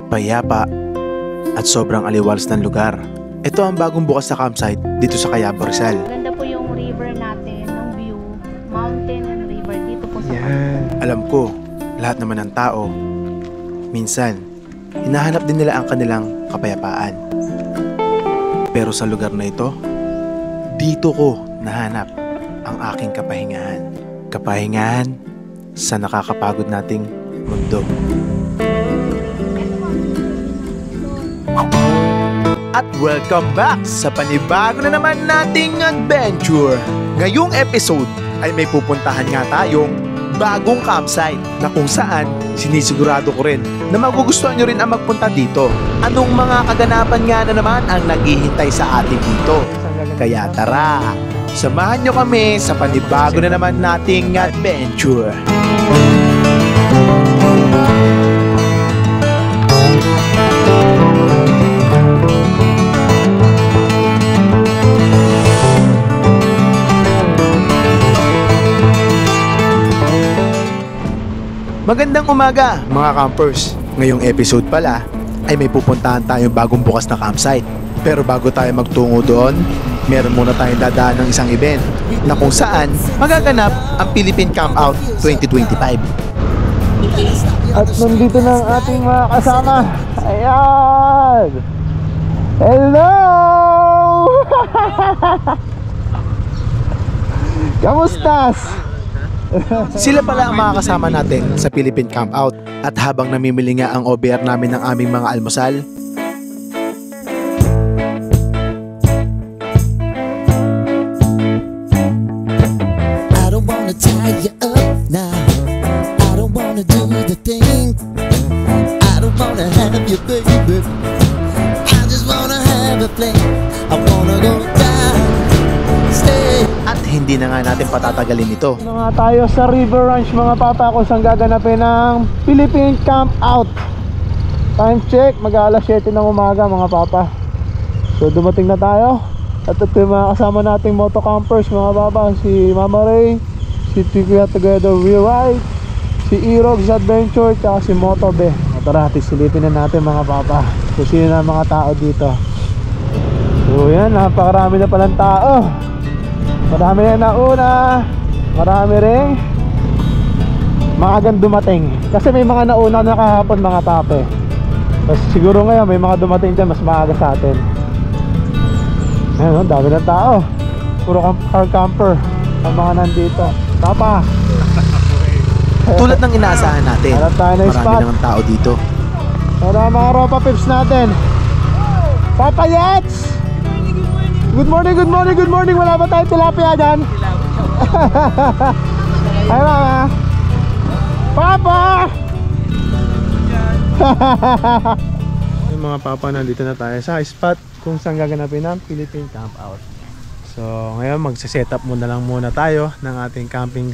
payapa, at sobrang aliwalas ng lugar. Ito ang bagong bukas na campsite dito sa Cayaba, Rizal. Ganda po yung river natin, yung view, mountain and river dito po sa Alam ko, lahat naman ng tao, minsan, hinahanap din nila ang kanilang kapayapaan. Pero sa lugar na ito, dito ko nahanap ang aking kapahingahan. Kapahingahan sa nakakapagod nating mundo. At welcome back sa panibago na naman nating adventure. Ngayong episode ay may pupuntahan nga tayong bagong campsite na kung saan sinisigurado ko rin na magugustuhan nyo rin ang magpunta dito. Anong mga kaganapan nga na naman ang naghihintay sa atin dito? Kaya tara, samahan nyo kami sa panibago na naman nating adventure. Magandang umaga mga campers. Ngayong episode pala ay may pupuntahan tayong bagong bukas na campsite. Pero bago tayo magtungo doon, meron muna tayong dadaan ng isang event na kung saan magaganap ang Philippine Camp Out 2025. At nandito na ang ating mga kasama. Ayan! Hello! Kamustas? Sila pala ang mga kasama natin sa Philippine Camp Out. At habang namimili nga ang OBR namin ng aming mga almusal, I don't wanna tie you up now. I don't wanna do the thing. I don't wanna have you, baby. I just wanna have a fling. I wanna go down, stay. at hindi na nga natin patatagalin ito. Ano nga tayo sa River Ranch mga papa kung saan gaganapin ng Philippine Camp Out. Time check, mag-aalas 7 ng umaga mga papa. So dumating na tayo. At ito yung mga kasama nating motocampers mga papa. Si Mama Ray, si Tikuya Together We Ride, si Irog's Adventure, tsaka si Motobe. Tara, silipin na natin mga papa kung sino na mga tao dito. So yan, napakarami na palang tao. Marami na nauna, marami rin maagang dumating. Kasi may mga nauna na kahapon mga pape. Tapos siguro ngayon may mga dumating dyan mas maaga sa atin. Ayun, dami ng tao. Puro car camper ang mga nandito. Papa, Tulad ng inaasahan natin, harap tayo ng marami spot. ng tao dito. Para mga ropa pips natin. Papa Yats! Good morning, good morning, good morning. Wala ba tayong tilapia dyan? Ay mama. Papa! Yung mga papa, nandito na tayo sa spot kung saan gaganapin ang Philippine Camp Out. So ngayon magse-set up muna lang muna tayo ng ating camping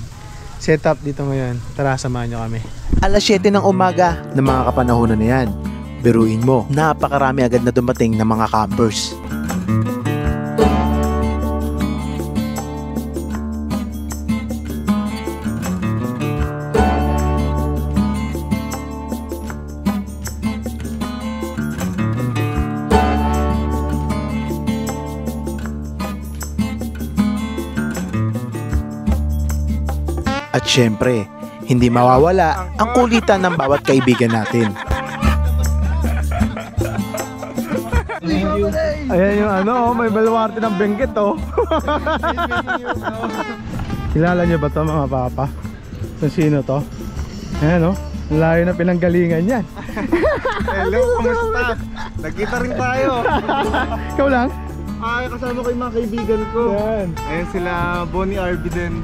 setup dito ngayon. Tara, samahan nyo kami. Alas 7 ng umaga ng mga kapanahonan na yan. Biruin mo, napakarami agad na dumating ng mga campers. At syempre, hindi mawawala ang kulitan ng bawat kaibigan natin. Ayan yung ano, may baluarte ng Benguet oh. Kilala nyo ba to mga papa? Sino to? Ayan oh, layo na pinanggalingan yan. Hello, kamusta? Nagkita rin tayo. Ikaw lang? Ay, kasama ko yung mga kaibigan ko. Yan. Ayun sila, Bonnie Arby din.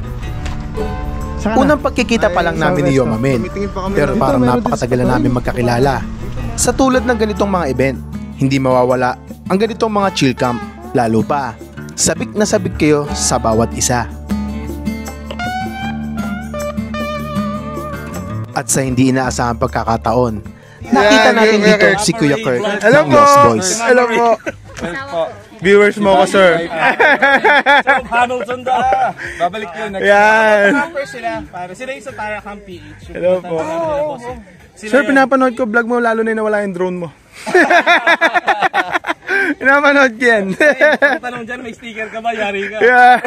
Saan Unang pagkikita pa lang namin ni Yomamen, Tumitingin pa kami pero ng- parang meron napakatagal din na sa namin magkakilala. Sa tulad ng ganitong mga event, hindi mawawala ang ganitong mga chill camp, lalo pa sabik na sabik kayo sa bawat isa. At sa hindi inaasahang pagkakataon, nakita natin dito si Kuya Kurt ng Lost Boys. Hello po. Viewers mo ko, sir. Hamilton da. Babalik yun. Yan. Camper sila. Para sila yung sa Taya Camp PH. Hello po. Sir, pinapanood ko vlog mo, lalo na nawala yung drone mo. Pinapanood ko yan. Tanong dyan, may sticker ka ba? Yari ka. Yeah.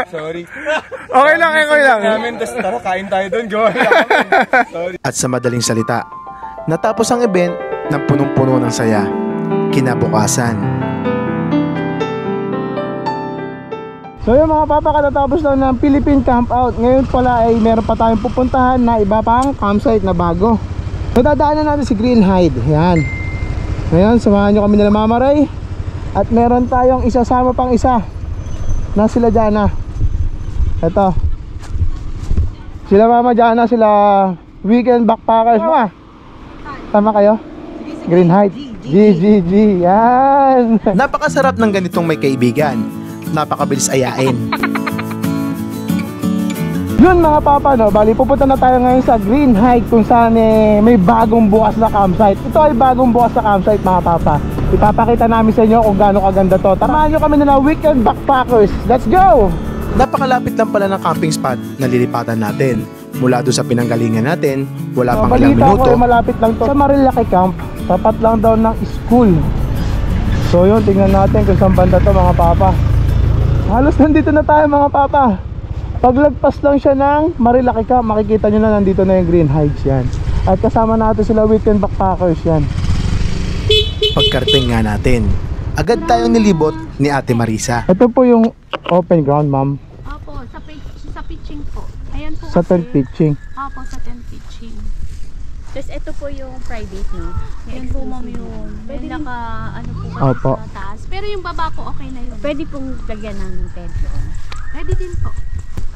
Sorry. Okay lang, okay lang. Namin, tapos tara, kain tayo doon. Sorry. At sa madaling salita, natapos ang event ng punong-puno ng saya. Kinabukasan, So yung mga papa, katatapos lang ng Philippine Camp Out. Ngayon pala ay meron pa tayong pupuntahan na iba pang campsite na bago. So dadaanan natin si Green Hide. Yan. Ngayon, samahan nyo kami nila Mama Ray. At meron tayong isasama pang isa na sila Jana. Ito. Sila Mama Jana, sila weekend backpackers. Mama, tama kayo? Green Hide. GGG. Yan. napakasarap ng ganitong may kaibigan. Napakabilis ayain. Yun mga papa, no? Bali, pupunta na tayo ngayon sa Green Hide kung saan may bagong bukas na campsite. Ito ay bagong bukas na campsite mga papa. Ipapakita namin sa inyo kung gaano kaganda to. Tamahan nyo kami na weekend backpackers. Let's go! Napakalapit lang pala ng camping spot na lilipatan natin. Mula doon sa pinanggalingan natin, wala pang ilang balita minuto. ko, malapit lang to sa Marilaki Camp. Tapat lang daw ng school. So yun, tingnan natin kung saan banda to mga papa. Halos nandito na tayo mga papa. Paglagpas lang siya ng Marilaki Camp, makikita nyo na nandito na yung Green Hides yan. At kasama natin sila weekend backpackers yan. Pagkarating nga natin, agad tayong nilibot ni Ate Marisa. Ito po yung open ground, ma'am. Opo, sa pitching po. Ayan po Sa kasi. tent pitching. Opo, sa tent pitching. Tapos ito po yung private, no? Yan po ma'am yun. Pwede naka, ano po kasi Opo. sa taas. Pero yung baba po, okay na yun. Pwede pong lagyan ng tent doon. Pwede din po.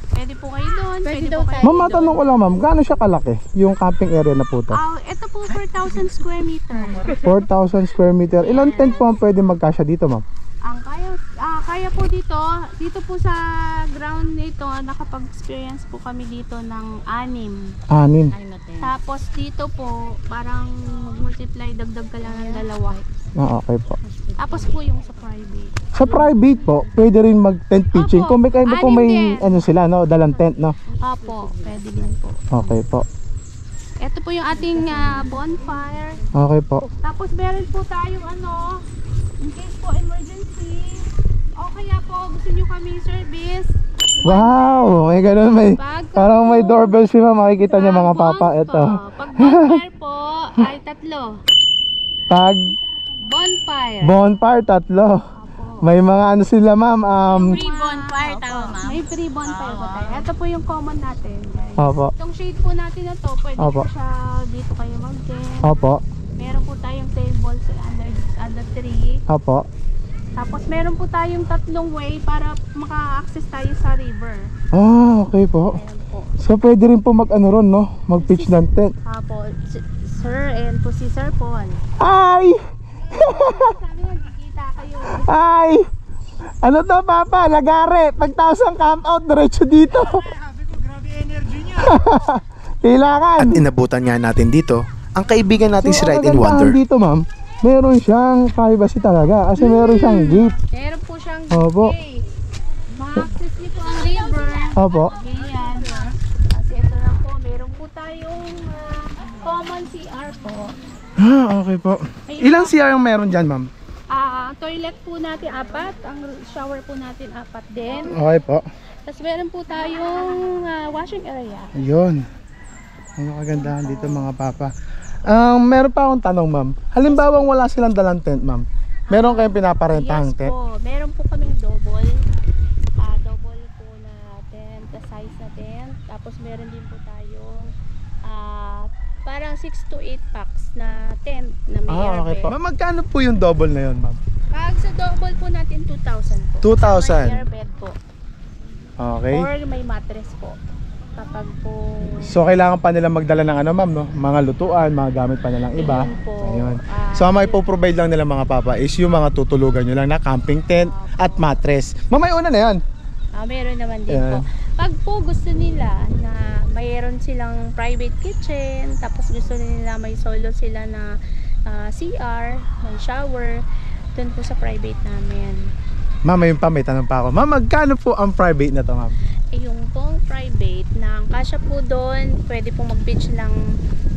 Pwede po kayo doon. Pwede Pwede daw po kayo Ma'am, matanong ko lang ma'am, gaano siya kalaki yung camping area na po to? Ito po 4,000 square meter. 4,000 square meter. Ilang tent po ang pwede magkasya dito ma'am? Ang kaya po dito po sa ground nito, nakapag-experience po kami dito ng 6. 6. Ay, no tent. Tapos dito po, parang multiply, dagdag ka lang ng 2. Ah, okay po. Tapos po yung sa private. Sa private po, pwede rin mag-tent pitching. Opo, Kung may anim din. ano sila, no, dalang tent, no? Opo, pwede din po. Okay po. Ito po yung ating bonfire. Okay po. Tapos meron po tayong in case po emergency. O kaya po gusto nyo kami service. Wow! May ganun, may Bago parang may doorbell si ma'am. Makikita niyo mga papa. Ito. Pag bonfire po ay 3. Pag Bonfire. bonfire, 3. May mga ano sila ma'am. Free bonfire, tama ma'am? May free bonfire po tayo. Ito po yung common natin, guys. Opo. Itong shade po natin na to, pwede Opo. po siya dito kayo mag-tent. Opo. Meron po tayong tables under tree. Opo. Tapos meron po tayong 3 way para maka-access tayo sa river. Ah, okay po. Ayan po. So pwede rin po mag-ano ron, no? Mag-pitch ng tent. Apo, sir, and po si Sir Paul. Ay! Sana nagkikita kayo. Ay! Ano to papa? Lagare! Pagtaos ang camp out, diretso dito. Kailangan. At inabutan nga natin dito ang kaibigan natin si Ride and ang kagandahan Wonder. dito ma'am, meron siyang privacy talaga. Kasi meron siyang gate. Meron po siyang Opo. gate. Ma-access niyo po ang river. Opo. Ayan. Kasi ito lang po, meron po tayong common CR po. Ah, okay po. Ilang CR yung meron dyan ma'am? Toilet po natin 4, ang shower po natin 4 din. Okay po. Tapos meron po tayong washing area. Ayun. Ano kagandahan dito mga papa. Meron pa akong tanong ma'am. Halimbawa wala silang dalang tent ma'am. Meron kayong pinaparentahang Yes tent? po, meron po kaming double. Double po na tent, the size na tent. Tapos meron din po tayong parang 6 to 8 packs na tent na may Okay airbed. po. Ma'am, magkano po yung double na yun ma'am? Pag sa double po natin 2,000 po. 2,000? May airbed po. Okay. Or may mattress po. Kapag po So kailangan pa nila magdala ng ano ma'am no? Mga lutuan, mga gamit pa nilang iba. Ayun po. Ayun. So ang may po-provide lang nila mga papa is yung mga tutulugan nyo lang na camping tent at mattress. Ma'am, may una na yan. meron naman din Yeah. po. Pag po gusto nila na mayroon silang private kitchen, tapos gusto nila may solo sila na CR, may shower, dun po sa private namin. Ma'am, ayun pa, may tanong pa ako. Ma'am, magkano po ang private na to ma'am? yung pong private na kasya po doon, pwede pong mag-pitch ng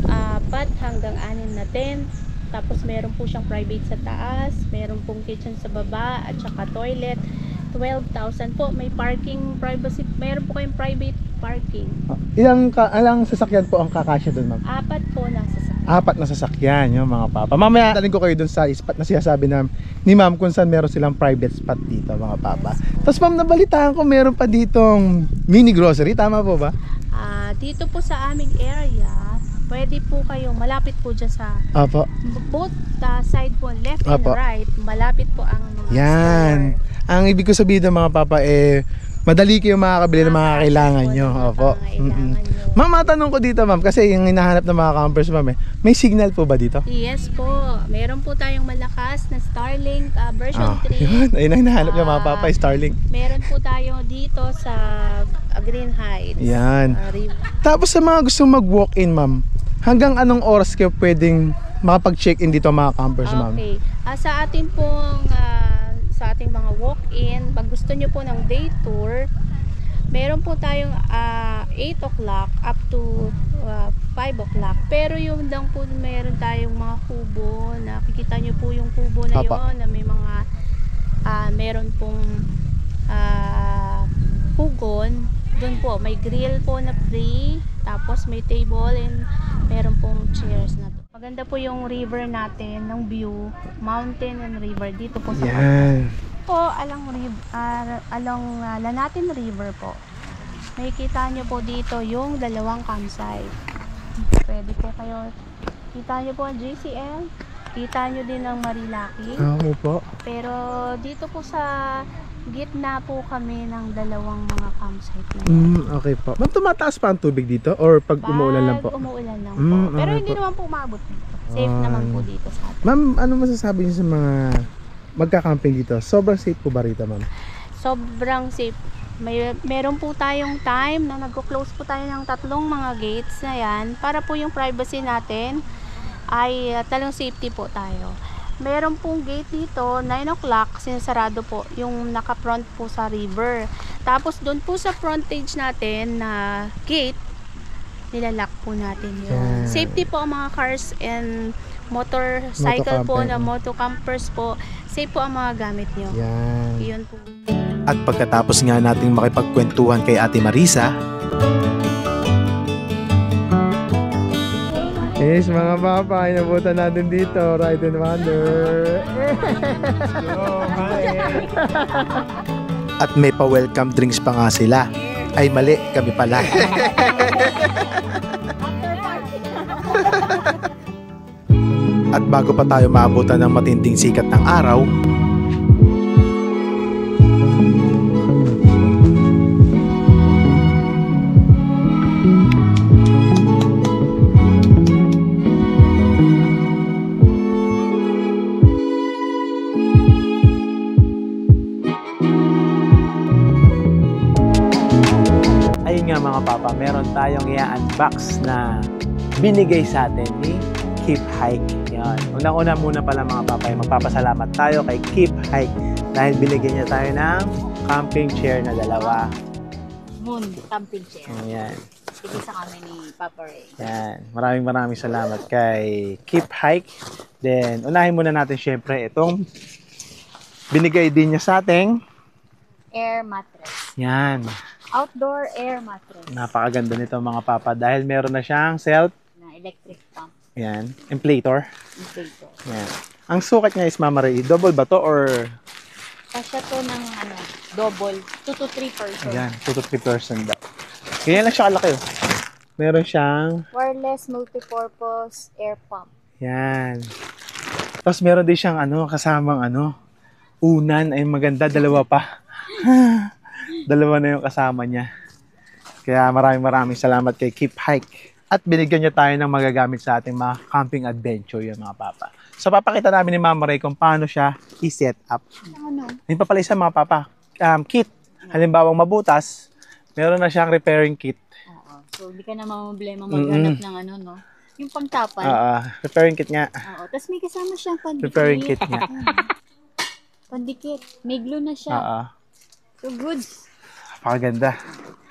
4 hanggang 6 na tent. Tapos meron po siyang private sa taas, meron pong kitchen sa baba at saka toilet. 12,000 po. May parking privacy, meron po kayong private parking. Ilang sasakyan po ang kakasya doon, ma'am? 4 po nasa sa 4 na sasakyan yung mga papa. Mamaya dalhin ko kayo doon sa spot na sinasabi ni ma'am kung saan meron silang private spot dito, mga papa. Tapos ma'am, nabalitaan ko meron pa ditong mini grocery, tama po ba? Dito po sa aming area, pwede po kayong malapit po dyan sa Opo. both side po, left and Opo. right, malapit po ang mga Yan. store. Ang ibig ko sabihin ng mga papa madali kayo makakabili ng mga kailangan nyo. Opo. Ma'am, matanong ko dito, ma'am, kasi yung hinahanap ng mga campers, ma'am, may signal po ba dito? Yes po. Meron po tayong malakas na Starlink version 3. Yun. Ayun ang hinahanap ng mga papa, Starlink. Meron po tayo dito sa Green Heights. Yan. River. Tapos sa mga gusto mag-walk-in, ma'am, hanggang anong oras kayo pwedeng makapag-check-in dito mga campers, ma'am? Okay. Sa ating pong sa ating mga walk-in, pag gusto nyo po ng day tour, meron po tayong 8 o'clock up to 5 o'clock. Pero yung lang po meron tayong mga kubo, nakikita nyo po yung kubo na Papa. yon na may mga meron pong pugon. Doon po may grill po na free, tapos may table and meron pong chairs na to. Maganda po yung river natin, ng view, mountain and river dito po sa Yan. po along Lanatin River po. Makikita nyo po dito yung dalawang campsite. Pwede po kayo, kita nyo po ang JCL, kita nyo din ang Marilaki. Okay po. Pero dito po sa gitna po kami ng dalawang mga campsite na yun. Okay po. Ma'am, tumataas pa ang tubig dito? Or pag umuulan lang po? Pag umuulan lang po. Okay Pero hindi po. naman po maabot dito. Safe naman po dito sa atin. Ma'am, ano masasabi niyo sa mga magka-camping dito? Sobrang safe po ba rito, ma'am? Sobrang safe. Meron po tayong time na nag-close po tayo ng 3 mga gates na yan para po yung privacy natin ay talagang safety po tayo. Meron pong gate dito, 9 o'clock, sinasarado po yung naka-front po sa river. Tapos doon po sa frontage natin na gate, nilalak po natin yun. Yeah. Safety po ang mga cars and motorcycle po na motocampers po. Safe po ang mga gamit nyo. Yan. Yun po. At pagkatapos nga nating makipagkwentuhan kay Ate Marisa, Yes, mga papa, inabutan natin dito, Ride and Wonder. at may pa-welcome drinks pa nga sila. Ay mali, kami pala. At bago pa tayo maabutan ng matinding sikat ng araw, ayun nga mga papa, meron tayong i-unbox na binigay sa atin ni Keep Hike. Yan. Unang-una muna pala mga papa, magpapasalamat tayo kay Keep Hike dahil binigyan niya tayo ng camping chair na 2. Moon camping chair. Ayan. Sige sa kami ni Papa Ray. Yan. Maraming salamat kay Keep Hike. Then, unahin muna natin syempre itong binigay din niya sa ating. Air mattress. Yan. Outdoor air mattress. Napakaganda nito mga papa dahil meron na siyang self. Na electric pump. Yan. Inflator. Inflator. Yan. Ang sukat niya is Mama Ray, double ba to or Kasya to ng double. 2 to 3 person. Ayan, 2 to 3% daw. Ganyan lang siya kalaki. Oh. Meron siyang, Wireless multipurpose air pump. yan. Tapos meron din siyang kasamang unan ay maganda, 2 pa. 2 na yung kasama niya. Kaya maraming salamat kay Keep Hike. At binigyan niya tayo ng magagamit sa ating mga camping adventure yung mga papa. So papakita namin ni Mama Ray kung paano siya i-set up. Ayun pa pala isa mga papa, kit. Halimbawang mabutas, meron na siyang repairing kit. Oo. So, hindi ka na problema maghanap ng no? Yung pangtapan. Repairing kit nga. Oo. Tapos may kasama siyang pandikit. Repairing kit nga. Pandikit. May glue na siya. So, goods. Napakaganda.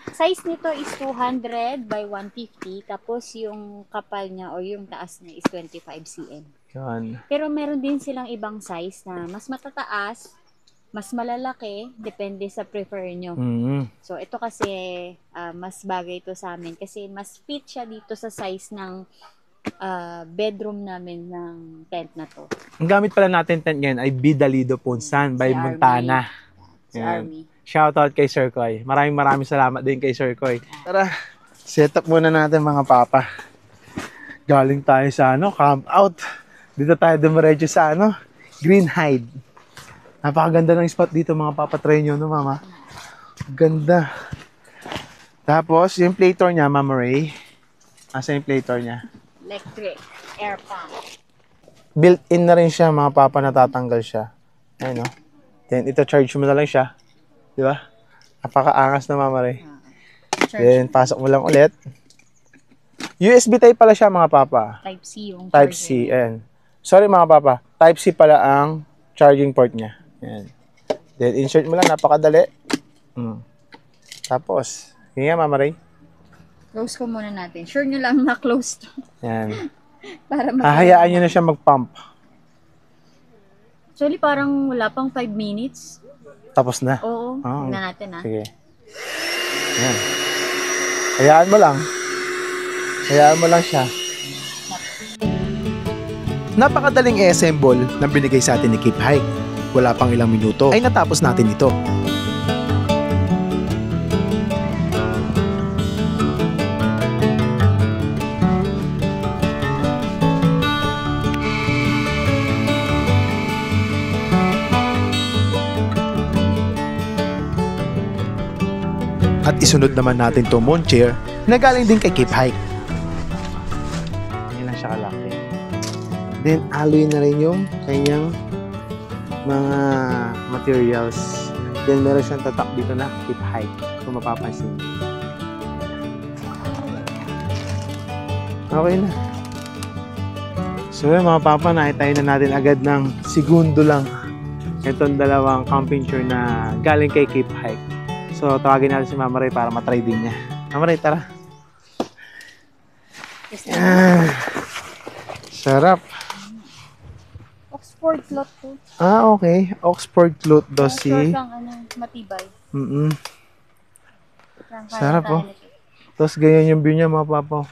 Size nito is 200 by 150. Tapos yung kapal niya o yung taas niya is 25 cm. Yan. Pero meron din silang ibang size na mas matataas, mas malalaki, depende sa prefer nyo. So, ito kasi mas bagay ito sa amin kasi mas fit siya dito sa size ng bedroom namin ng tent na to. Ang gamit pala natin tent ngayon ay Bidalido Punsan by Si Montana. Si Yan. Army. Shoutout kay Sir Koy. Maraming salamat din kay Sir Koy. Tara, set up muna natin mga papa. Galing tayo sa camp out. Dito tayo dumiretso sa Greenhide. Napakaganda ng spot dito mga papa. Try nyo, no mama? Ganda. Tapos, yung plator niya, Mama Ray. Asa yung plator niya? Electric air pump. Built-in na rin siya mga papa, natatanggal siya. Ayun, no? Then, ito charge mo na lang siya. Di ba? Napakaangas na Mama Ray. Then, pasok mo lang ulit. USB type pala siya mga papa. Type-C yung Type-C, ayan. Sorry mga papa, Type-C pala ang charging port niya. Ayan. Then, insert mo lang, napakadali. Tapos, yun nga Mama Ray. Close ko muna natin. Sure nyo lang na close to. Ayan. Para Hayaan nyo na siya mag-pump. Actually, parang wala pang 5 minutes. Tapos na. Oo, tignan natin Sige. Ayan. Hayaan mo lang. Hayaan mo lang siya. Napakadaling i-assemble ng binigay sa atin ni Keep Hike. Wala pang ilang minuto ay natapos natin ito. At isunod naman natin to moon chair na galing din kay Keep Hike. Yan lang siya kalaki. Then, alloy na rin yung kanyang mga materials. Then, meron siyang tatak dito na Keep Hike. Kung mapapansin. Okay na. So, yun, mga papa, nakitayin na natin agad ng segundo lang itong dalawang camping chair na galing kay Keep Hike. So, tawagin natin si Mama Ray para matry din niya. Mama Ray, tara. Sarap. Oxford float to. Okay. Oxford float dosi. Sure kang matibay. Sarap oh. Tapos ganyan yung view niya mga papa.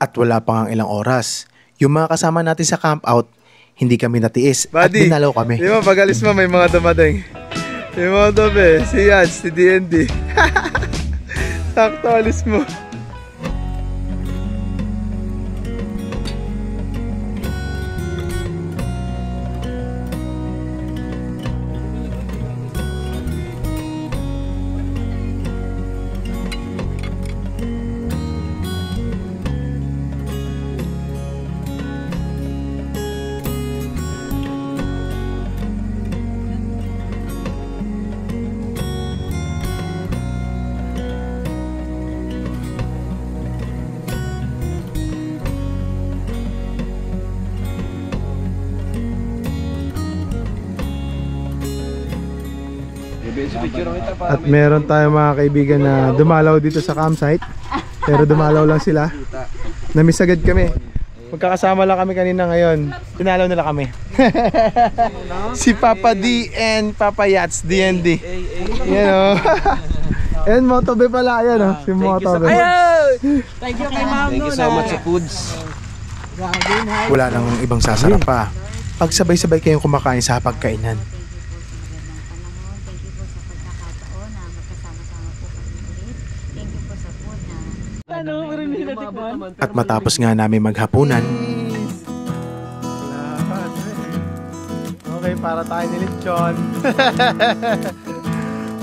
At wala pa nga ilang oras. Yung mga kasama natin sa camp out, hindi kami natiis at Buddy, dinalaw kami. di ba pag alis mo may mga dumating. Yung mga dobe, si Yans, si DND. Sakto, alis mo. At meron tayong mga kaibigan na dumalaw dito sa campsite. Pero dumalaw lang sila. Namiss agad kami. Magkakasama lang kami kanina ngayon. Tinalaw nila kami. Si Papa D and Papa Yats DND. Yan o. And Motobe pala. Yan o. Si Motobe. Thank you kay ma'am. Thank you so much sa foods. Wala nang ibang sasarap pa. Pagsabay-sabay kayong kumakain sa pagkainan. At matapos nga namin maghapunan, okay, para tayo ni Lechon.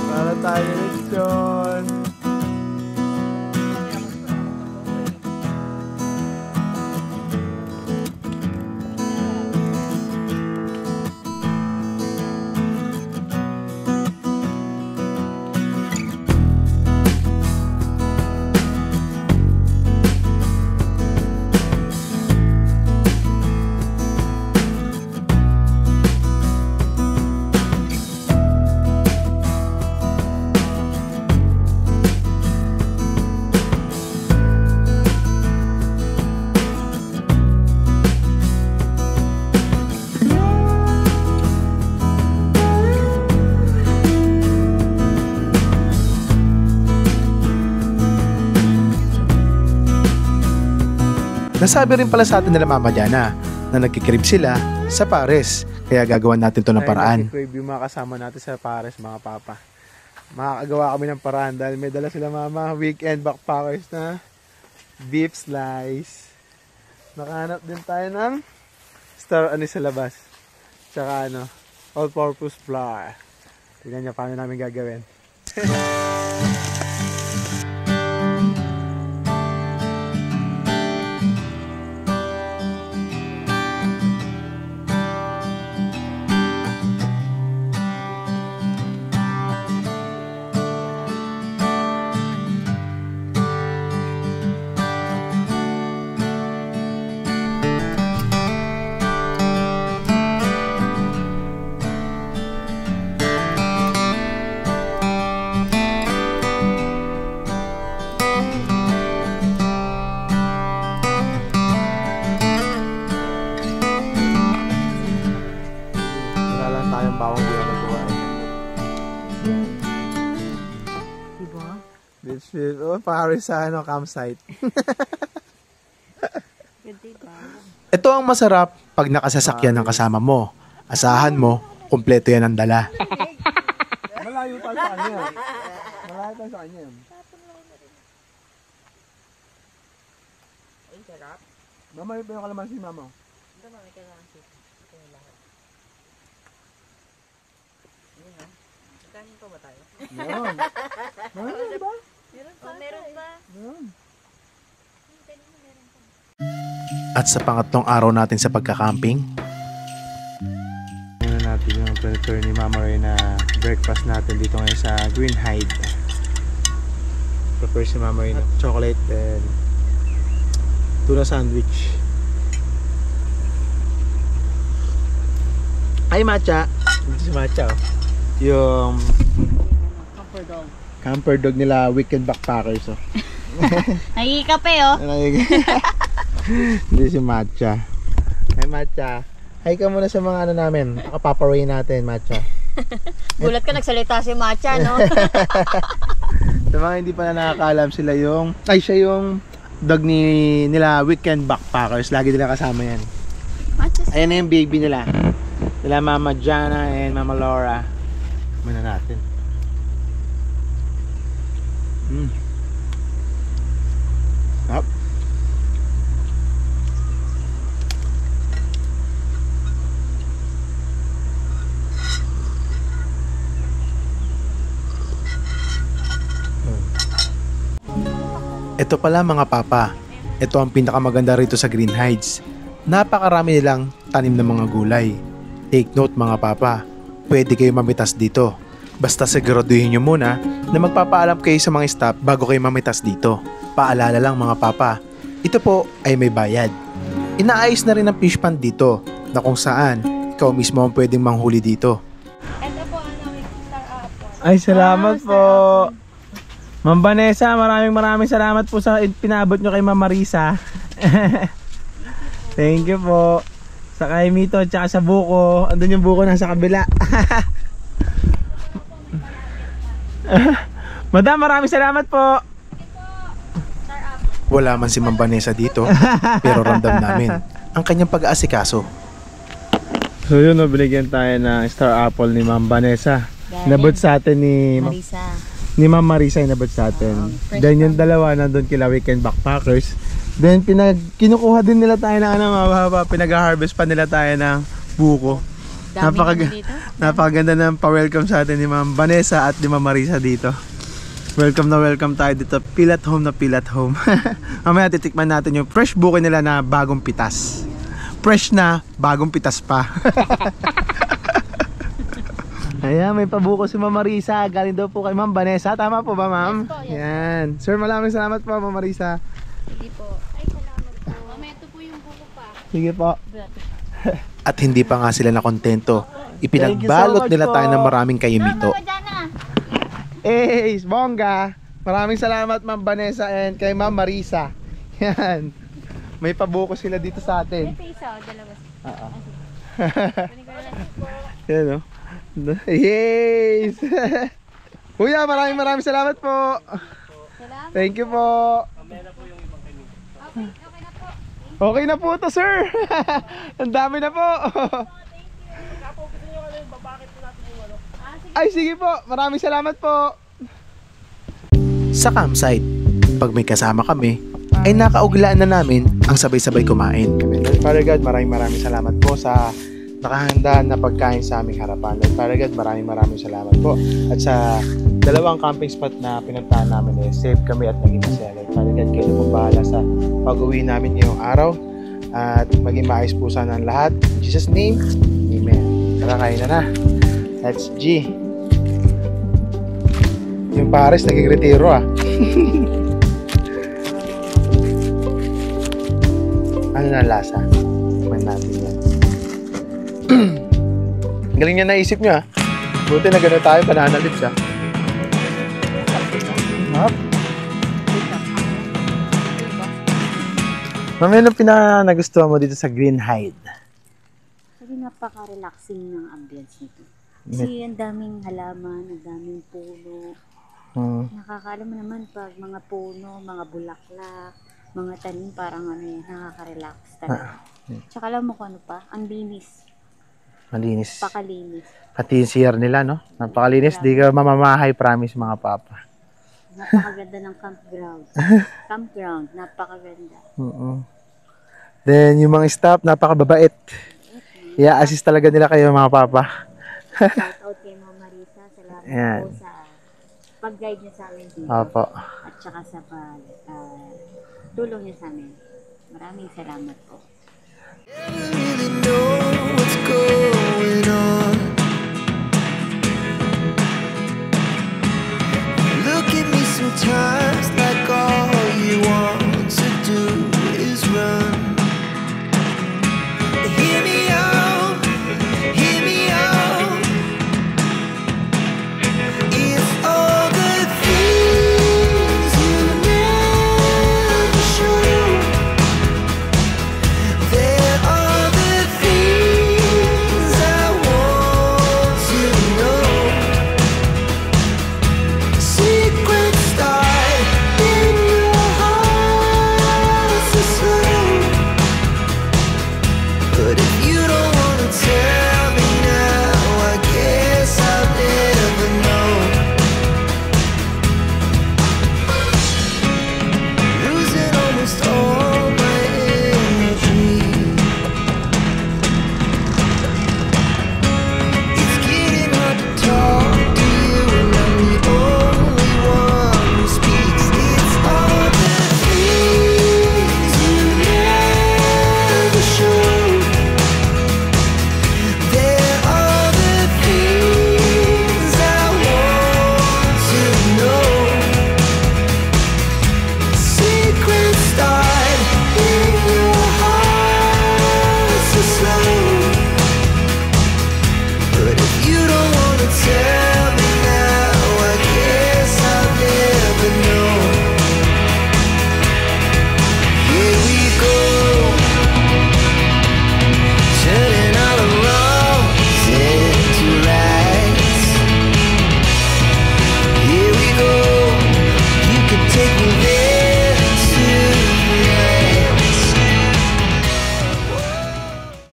Para tayo ni Lechon. nasabi rin pala sa atin nila Mama Diana na nagkikrib sila sa Pares. Kaya gagawan natin to ng paraan. Nagkikrib yung mga kasama natin sa Pares, mga papa. Makakagawa kami ng paraan dahil may dala sila Mama. Weekend backpackers na beef slice. Nakahanap din tayo ng star anise sa labas. Tsaka all-purpose flour. Tignan nyo paano namin gagawin. Paris sa campsite. Ito ang masarap pag nakasasakyan ng kasama mo. Asahan mo, kumpleto yan ang dala. Malayo tayo sa kanya. Malayo tayo sa kanya. Ay, sarap. Mama, yung kalamansi, Mama. Ito, Mama, kalamansi. Ito yung lahat. Yun, ha? Kanin pa ba tayo? Meron. Meron ba? Meron ba? At sa pangatlong araw natin sa pagkakamping, muna natin yung prepare ni Mama Ray na breakfast natin dito ngayon sa Greenhide. Prepare si Mama Ray ng chocolate and tuna sandwich. Ay, matcha! Hindi si matcha, oh. Yung camper dog nila, Weekend Backpackers, oh. Nagkikape, oh. Hindi si Matcha. Hi, Matcha. Hi ka muna sa mga namin. Kapaparay natin, Matcha. Gulat ka, nagsalita si Matcha, no? Sa mga hindi pa na nakakaalam, siya yung dog nila Weekend Backpackers. Lagi nila kasama yan. Ayan na yung baby nila. Nila Mama Jana and Mama Laura. Muna natin. Ito pala mga papa, ito ang pinakamaganda rito sa Green Heights. Napakarami nilang tanim ng mga gulay. Take note mga papa, pwede kayo mamitas dito. Basta siguraduhin nyo muna na magpapaalam kayo sa mga staff bago kayo mamitas dito. Paalala lang mga papa, ito po ay may bayad. Inaayos na rin ang fish pond dito na kung saan ikaw mismo ang pwedeng manghuli dito. Ito po ang star apple. Ay, salamat po. Ma'am Vanessa, maraming salamat po sa pinabot nyo kay Ma'am Marisa. Thank you po. Sa kay Mito at saka sa buko. Andun yung buko nasa kabila. Madam, maraming salamat po. Wala man si Ma'am Vanessa dito, pero ramdam namin ang kanyang pag-aasikaso. So yun, binigyan tayo ng star apple ni Ma'am Vanessa. Inabot sa atin ni Ma'am Marisa, inabot sa atin. Then yung dalawa nandun kila Weekend Backpackers. Then kinukuha din nila tayo ng pinag-harvest pa nila tayo ng buko. Napakaganda ng pa-welcome sa atin ni Ma'am Vanessa at ni Ma'am Marisa dito. Welcome na welcome tayo dito. Pilat home na pilat home. Mamaya titikman natin yung fresh buko nila na bagong pitas. Fresh na, bagong pitas pa. Ayan, may pabuko si Ma'am Marisa. Galing daw po kay Ma'am Vanessa. Tama po ba, Ma'am? Yes po, yes. Yan. Sir, maraming salamat po, Ma'am Marisa. Sige po. Ay, salamat po. Mamaya ito po yung buko pa. Sige po. At hindi pa nga sila nakontento. Thank you so Ipinagbalot much nila po. tayo ng maraming kayumito. Eh, bongga. Maraming salamat Ma'am Vanessa and kay Ma'am Marisa. Yan. May pabuko sila dito sa atin. Ito isa o dalawa. Oo. Sige. Yan o. Yes! Kuya, maraming salamat po. Salamat. Thank you po. Okay na po to, sir. Ang dami na po. Ay, sige po. Maraming salamat po. Sa campsite, pag may kasama kami, ay nakauglaan na namin ang sabay-sabay kumain. Father God, maraming salamat po sa nakahanda na pagkain sa aming harapan. Lord Father God, maraming salamat po. At sa dalawang camping spot na pinuntahan namin, safe kami at naging masaya. Lord Father God, kayo po bahala sa pag-uwi namin ngayong araw at maging maayos po sana ang lahat. In Jesus' name, Amen. Tara, kain na na. That's G. Yung pares naging retiro ah. Ano na lasa? Tingnan natin yan. Galing niya naisip niya. Buti na gano'n tayo, banana lips ah. Hop. Mami, anong nagustuhan mo dito sa Green Heights? Kasi napaka-relaxing ng ambience nito. Kasi ang daming halaman, ang daming puno. Nakakaalam mo naman pag mga puno, mga bulaklak, mga tanim, parang ano yan, nakaka-relax talaga. Tsaka alam mo kung ano pa, ang linis. Malinis. Pakalinis. Pati yung CR nila, no? Napakalinis. Di ka mamamahay, promise mga papa. Napakaganda ng campground. Campground, napakaganda. Then, yung mga staff, napakababait. I-assist talaga nila kayo mga papa. Shout out kay Ma'am Marisa. Salamat Ayan. po sa pag-guide niya sa amin dito. Opo. At saka sa tulong niya sa amin. Maraming salamat po.